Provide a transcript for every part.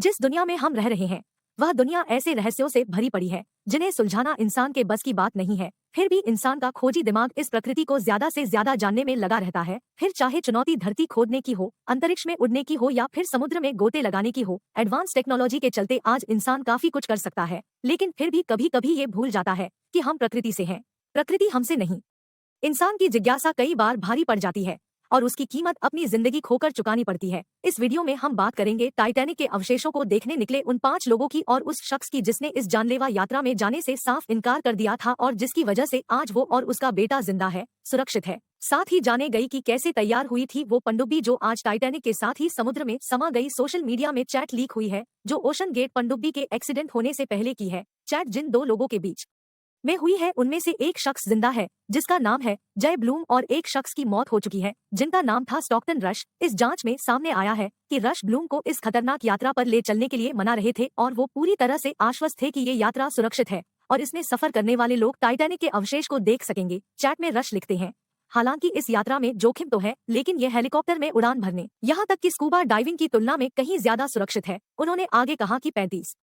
जिस दुनिया में हम रह रहे हैं वह दुनिया ऐसे रहस्यों से भरी पड़ी है जिन्हें सुलझाना इंसान के बस की बात नहीं है। फिर भी इंसान का खोजी दिमाग इस प्रकृति को ज्यादा से ज्यादा जानने में लगा रहता है। फिर चाहे चुनौती धरती खोदने की हो, अंतरिक्ष में उड़ने की हो या फिर समुद्र में गोते लगाने की हो, एडवांस टेक्नोलॉजी के चलते आज इंसान काफी कुछ कर सकता है। लेकिन फिर भी कभी कभी ये भूल जाता है कि हम प्रकृति से हैं, प्रकृति हमसे नहीं। इंसान की जिज्ञासा कई बार भारी पड़ जाती है और उसकी कीमत अपनी जिंदगी खोकर चुकानी पड़ती है। इस वीडियो में हम बात करेंगे टाइटैनिक के अवशेषों को देखने निकले उन 5 लोगों की और उस शख्स की जिसने इस जानलेवा यात्रा में जाने से साफ इनकार कर दिया था और जिसकी वजह से आज वो और उसका बेटा जिंदा है, सुरक्षित है। साथ ही जाने गई कि कैसे तैयार हुई थी वो पनडुब्बी जो आज टाइटैनिक के साथ ही समुद्र में समा गई। सोशल मीडिया में चैट लीक हुई है जो ओशन गेट पनडुब्बी के एक्सीडेंट होने से पहले की है। चैट जिन 2 लोगों के बीच में हुई है उनमें से एक शख्स जिंदा है जिसका नाम है जय ब्लूम और एक शख्स की मौत हो चुकी है जिनका नाम था स्टॉकटन रश। इस जांच में सामने आया है कि रश ब्लूम को इस खतरनाक यात्रा पर ले चलने के लिए मना रहे थे और वो पूरी तरह से आश्वस्त थे कि ये यात्रा सुरक्षित है और इसमें सफर करने वाले लोग टाइटैनिक के अवशेष को देख सकेंगे। चैट में रश लिखते हैं, हालांकि इस यात्रा में जोखिम तो है लेकिन ये हेलीकॉप्टर में उड़ान भरने यहाँ तक कि स्कूबा डाइविंग की तुलना में कहीं ज्यादा सुरक्षित है। उन्होंने आगे कहा कि 35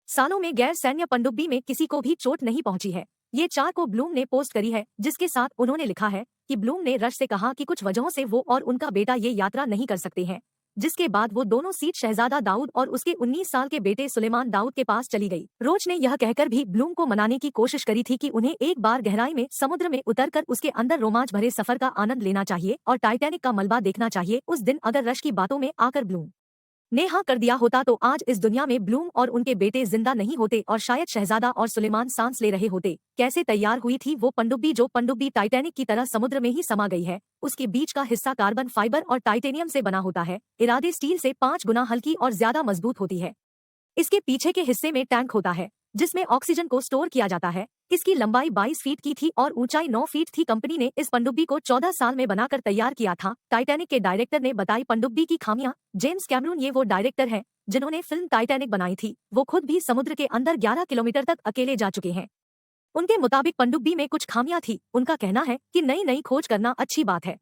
सालों में गैर सैन्य पनडुब्बी में किसी को भी चोट नहीं पहुंची है। ये 4 को ब्लूम ने पोस्ट करी है जिसके साथ उन्होंने लिखा है कि ब्लूम ने रश से कहा कि कुछ वजहों से वो और उनका बेटा ये यात्रा नहीं कर सकते हैं, जिसके बाद वो दोनों सीट शहजादा दाऊद और उसके 19 साल के बेटे सुलेमान दाऊद के पास चली गई। रोच ने यह कहकर भी ब्लूम को मनाने की कोशिश करी थी कि उन्हें एक बार गहराई में समुद्र में उतरकर उसके अंदर रोमांच भरे सफर का आनंद लेना चाहिए और टाइटैनिक का मलबा देखना चाहिए। उस दिन अगर रश की बातों में आकर ब्लूम ने हाँ कर दिया होता तो आज इस दुनिया में ब्लूम और उनके बेटे जिंदा नहीं होते और शायद शहजादा और सुलेमान सांस ले रहे होते। कैसे तैयार हुई थी वो पनडुब्बी जो पनडुब्बी टाइटैनिक की तरह समुद्र में ही समा गई है। उसके बीच का हिस्सा कार्बन फाइबर और टाइटेनियम से बना होता है, इरादे स्टील से 5 गुना हल्की और ज्यादा मजबूत होती है। इसके पीछे के हिस्से में टैंक होता है जिसमें ऑक्सीजन को स्टोर किया जाता है। इसकी लंबाई 22 फीट की थी और ऊंचाई 9 फीट थी। कंपनी ने इस पनडुब्बी को 14 साल में बनाकर तैयार किया था। टाइटैनिक के डायरेक्टर ने बताई पनडुब्बी की खामियां। जेम्स कैमरून ये वो डायरेक्टर हैं जिन्होंने फिल्म टाइटैनिक बनाई थी। वो खुद भी समुद्र के अंदर 11 किलोमीटर तक अकेले जा चुके हैं। उनके मुताबिक पनडुब्बी में कुछ खामियां थी। उनका कहना है कि नई नई खोज करना अच्छी बात है।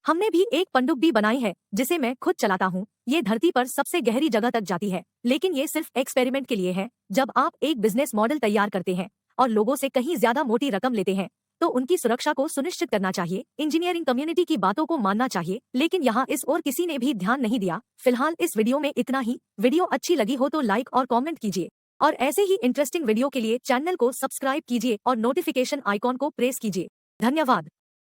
हमने भी एक पनडुब्बी बनाई है जिसे मैं खुद चलाता हूँ। ये धरती पर सबसे गहरी जगह तक जाती है लेकिन ये सिर्फ एक्सपेरिमेंट के लिए है। जब आप एक बिजनेस मॉडल तैयार करते हैं और लोगों से कहीं ज्यादा मोटी रकम लेते हैं तो उनकी सुरक्षा को सुनिश्चित करना चाहिए। इंजीनियरिंग कम्युनिटी की बातों को मानना चाहिए लेकिन यहाँ इस और किसी ने भी ध्यान नहीं दिया। फिलहाल इस वीडियो में इतना ही। वीडियो अच्छी लगी हो तो लाइक और कॉमेंट कीजिए और ऐसे ही इंटरेस्टिंग वीडियो के लिए चैनल को सब्सक्राइब कीजिए और नोटिफिकेशन आइकॉन को प्रेस कीजिए। धन्यवाद।